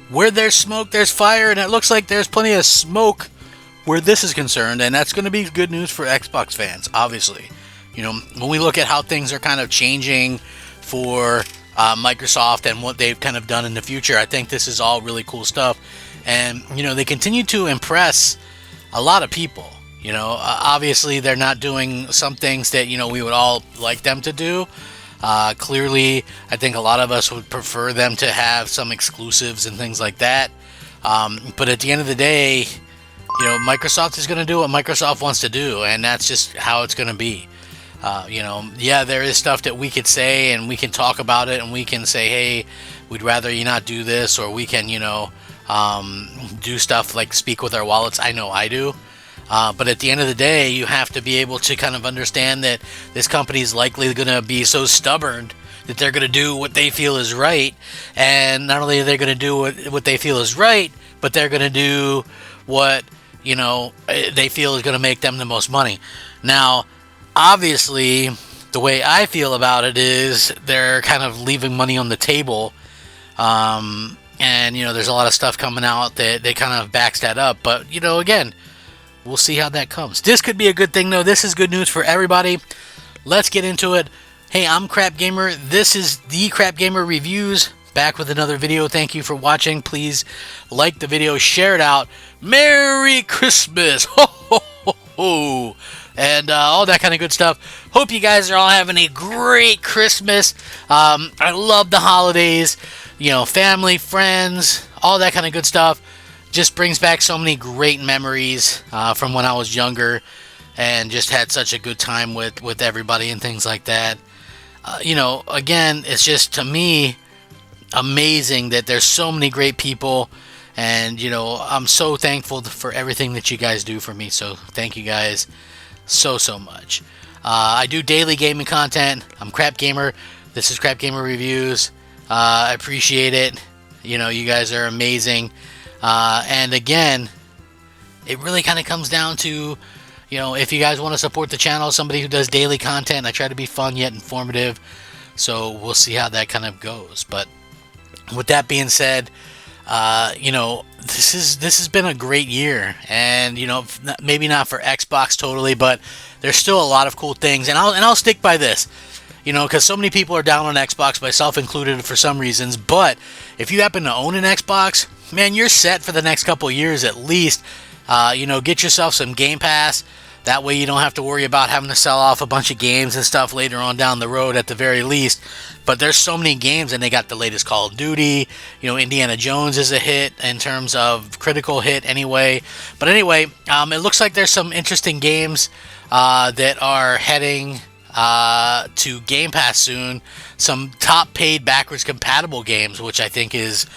where there's smoke, there's fire, and it looks like there's plenty of smoke where this is concerned, and that's going to be good news for Xbox fans, obviously. You know, when we look at how things are kind of changing for Microsoft and what they've kind of done in the future, I think this is all really cool stuff. And, you know, they continue to impress a lot of people. You know, obviously they're not doing some things that, you know, we would all like them to do. Clearly, I think a lot of us would prefer them to have some exclusives and things like that. But at the end of the day, you know, Microsoft is going to do what Microsoft wants to do, and that's just how it's going to be. You know, yeah, there is stuff that we could say, and we can talk about it, and we can say, hey, we'd rather you not do this, or we can, you know, do stuff like speak with our wallets. I know I do. But at the end of the day, you have to be able to kind of understand that this company is likely going to be so stubborn that they're going to do what they feel is right. And not only are they going to do what they feel is right, but they're going to do what, you know, they feel is going to make them the most money. Now, obviously, the way I feel about it is they're kind of leaving money on the table. And, you know, there's a lot of stuff coming out that kind of backs that up. But, you know, again, we'll see how that comes. This could be a good thing, though. This is good news for everybody. Let's get into it. Hey, I'm Crap Gamer. This is the Crap Gamer Reviews. Back with another video. Thank you for watching. Please like the video, share it out. Merry Christmas! Ho, ho, ho, ho. And all that kind of good stuff. Hope you guys are all having a great Christmas. I love the holidays. You know, family, friends, all that kind of good stuff. Just brings back so many great memories from when I was younger, and just had such a good time with everybody and things like that. You know, again, it's just, to me, amazing that there's so many great people, and, you know, I'm so thankful for everything that you guys do for me. So thank you guys so much. I do daily gaming content. I'm Crap Gamer. This is Crap Gamer Reviews. I appreciate it. You know, you guys are amazing. And again, it really kind of comes down to, you know, if you guys want to support the channel, somebody who does daily content. I try to be fun yet informative, so we'll see how that kind of goes. But with that being said, you know, this has been a great year, and, you know, maybe not for Xbox totally, but there's still a lot of cool things, and I'll stick by this. You know, because so many people are down on Xbox, myself included, for some reasons. But if you happen to own an Xbox, man, you're set for the next couple of years at least. You know, get yourself some Game Pass. That way you don't have to worry about having to sell off a bunch of games and stuff later on down the road at the very least. But there's so many games, and they got the latest Call of Duty. You know, Indiana Jones is a hit in terms of critical hit anyway. But anyway, it looks like there's some interesting games that are heading to Game Pass soon. Some top paid backwards compatible games, which I think is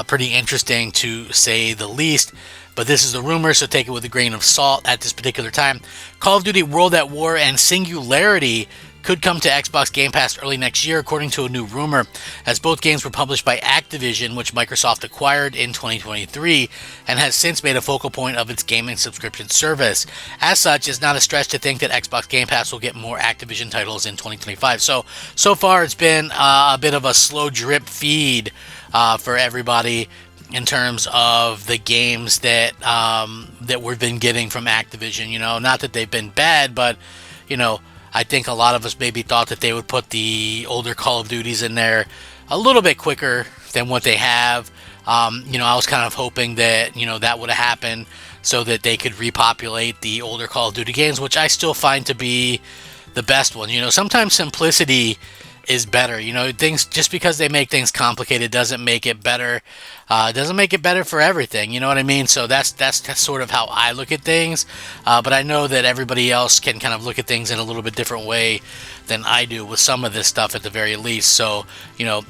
pretty interesting to say the least. But this is the rumor, so take it with a grain of salt at this particular time. Call of Duty World at War and Singularity could come to Xbox Game Pass early next year, according to a new rumor, as both games were published by Activision, which Microsoft acquired in 2023, and has since made a focal point of its gaming subscription service. As such, it's not a stretch to think that Xbox Game Pass will get more Activision titles in 2025. So far it's been a bit of a slow drip feed for everybody in terms of the games that we've been getting from Activision. You know, not that they've been bad, but, you know, I think a lot of us maybe thought that they would put the older Call of Duties in there a little bit quicker than what they have. You know, I was kind of hoping that, you know, that would have happened so that they could repopulate the older Call of Duty games, which I still find to be the best one. You know, sometimes simplicity is better. You know, things, just because they make things complicated doesn't make it better. Doesn't make it better for everything. You know what I mean? So that's sort of how I look at things. But I know that everybody else can kind of look at things in a little bit different way than I do with some of this stuff at the very least. So, you know,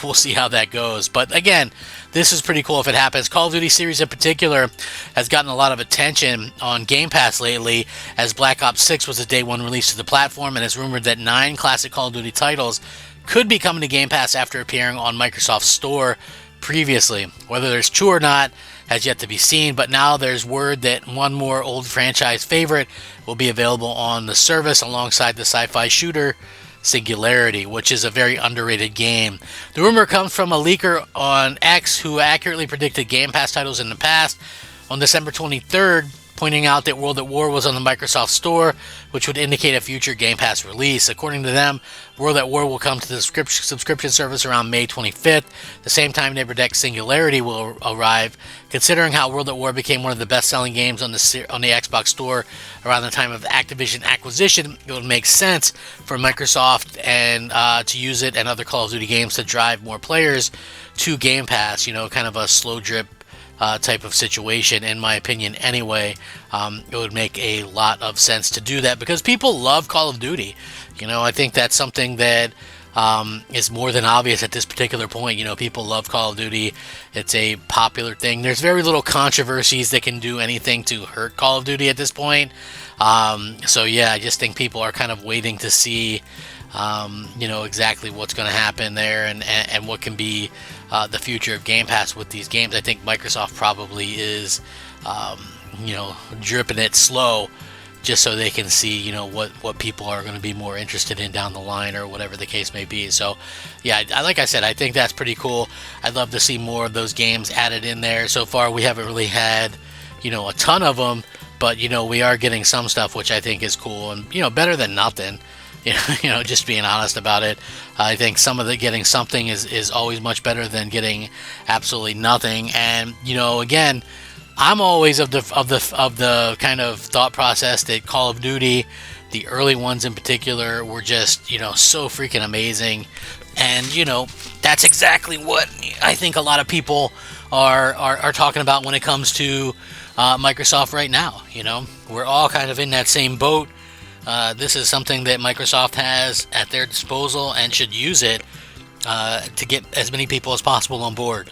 we'll see how that goes. But again, this is pretty cool if it happens. Call of Duty series in particular has gotten a lot of attention on Game Pass lately, as Black Ops 6 was a day one release to the platform, and it's rumored that 9 classic Call of Duty titles could be coming to Game Pass after appearing on Microsoft's store previously. Whether there's true or not has yet to be seen, but now there's word that one more old franchise favorite will be available on the service alongside the sci-fi shooter Singularity, which is a very underrated game. The rumor comes from a leaker on X who accurately predicted Game Pass titles in the past. On December 23rd, pointing out that World at War was on the Microsoft Store, which would indicate a future Game Pass release. According to them, World at War will come to the subscription service around May 25th, the same time they predict Singularity will arrive. Considering how World at War became one of the best-selling games on the Xbox Store around the time of Activision acquisition, it would make sense for Microsoft and to use it and other Call of Duty games to drive more players to Game Pass. Kind of a slow drip type of situation, in my opinion anyway. It would make a lot of sense to do that because people love Call of Duty. I think that's something that is more than obvious at this particular point. People love Call of Duty. It's a popular thing. There's very little controversies that can do anything to hurt Call of Duty at this point. So yeah, I just think people are kind of waiting to see exactly what's going to happen there and what can be the future of Game Pass with these games. I think Microsoft probably is, dripping it slow just so they can see, what people are going to be more interested in down the line or whatever the case may be. So, yeah, like I said, I think that's pretty cool. I'd love to see more of those games added in there. So far, we haven't really had, a ton of them, but, we are getting some stuff, which I think is cool and, better than nothing. Just being honest about it. I think getting something is always much better than getting absolutely nothing. And again, I'm always of the kind of thought process that Call of Duty, the early ones in particular, were just so freaking amazing. And that's exactly what I think a lot of people are talking about when it comes to Microsoft right now. We're all kind of in that same boat. This is something that Microsoft has at their disposal and should use it to get as many people as possible on board.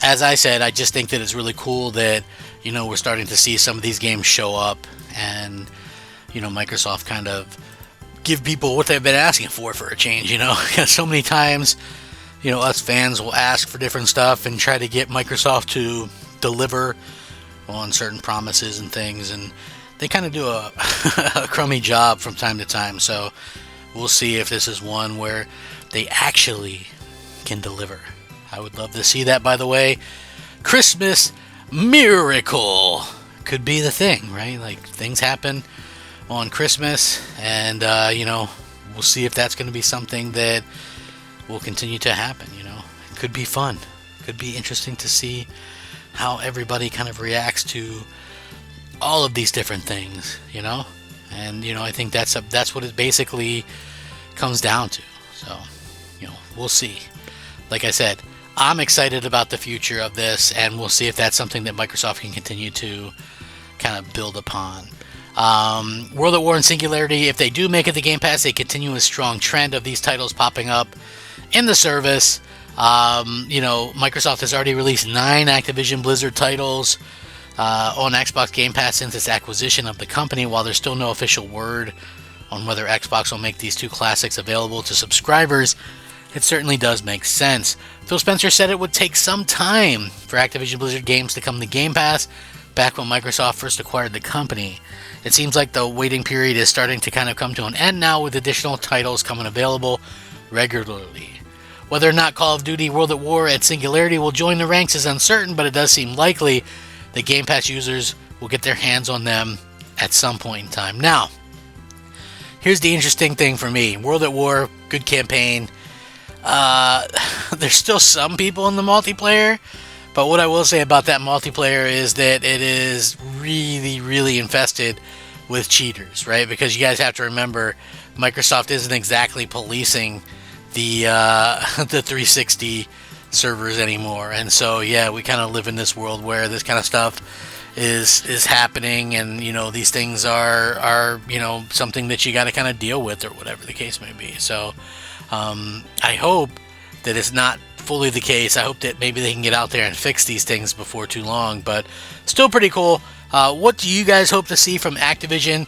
As I said, I just think that it's really cool that, we're starting to see some of these games show up and, Microsoft kind of give people what they've been asking for a change, because so many times, us fans will ask for different stuff and try to get Microsoft to deliver on certain promises and things, and they kind of do a crummy job from time to time. So we'll see if this is one where they actually can deliver. I would love to see that, by the way. Christmas miracle could be the thing, right? Like, things happen on Christmas, and, we'll see if that's going to be something that will continue to happen, It could be fun. Could be interesting to see how everybody kind of reacts to all of these different things, and I think that's what it basically comes down to. So, we'll see. Like I said, I'm excited about the future of this, and we'll see if that's something that Microsoft can continue to kind of build upon. World at War and Singularity, if they do make it the Game Pass, they continue a strong trend of these titles popping up in the service. Microsoft has already released 9 Activision Blizzard titles on Xbox Game Pass since its acquisition of the company. While there's still no official word on whether Xbox will make these 2 classics available to subscribers, it certainly does make sense. Phil Spencer said it would take some time for Activision Blizzard games to come to Game Pass back when Microsoft first acquired the company. It seems like the waiting period is starting to kind of come to an end now, with additional titles coming available regularly. Whether or not Call of Duty, World at War, and Singularity will join the ranks is uncertain, but it does seem likely that Game Pass users will get their hands on them at some point in time. Now, here's the interesting thing for me. World at War, good campaign. There's still some people in the multiplayer, but what I will say about that multiplayer is that it is really, really infested with cheaters, right? Because you guys have to remember, Microsoft isn't exactly policing the 360 servers anymore, and so yeah, we kind of live in this world where this kind of stuff is happening, and these things are something that you got to kind of deal with, or whatever the case may be. So I hope that it's not fully the case. I hope that maybe they can get out there and fix these things before too long, but still pretty cool. What do you guys hope to see from Activision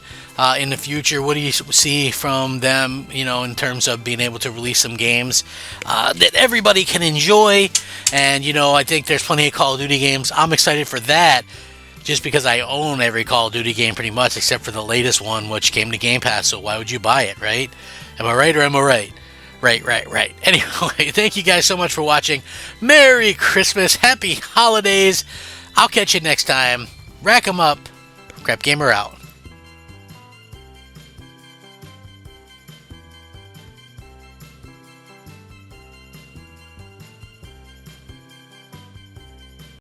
in the future? What do you see from them, in terms of being able to release some games that everybody can enjoy? And, I think there's plenty of Call of Duty games. I'm excited for that just because I own every Call of Duty game pretty much, except for the latest one, which came to Game Pass, so why would you buy it, right? Am I right or am I right? Right. Anyway, thank you guys so much for watching. Merry Christmas, Happy Holidays. I'll catch you next time. Rack 'em up. Crap Gamer out.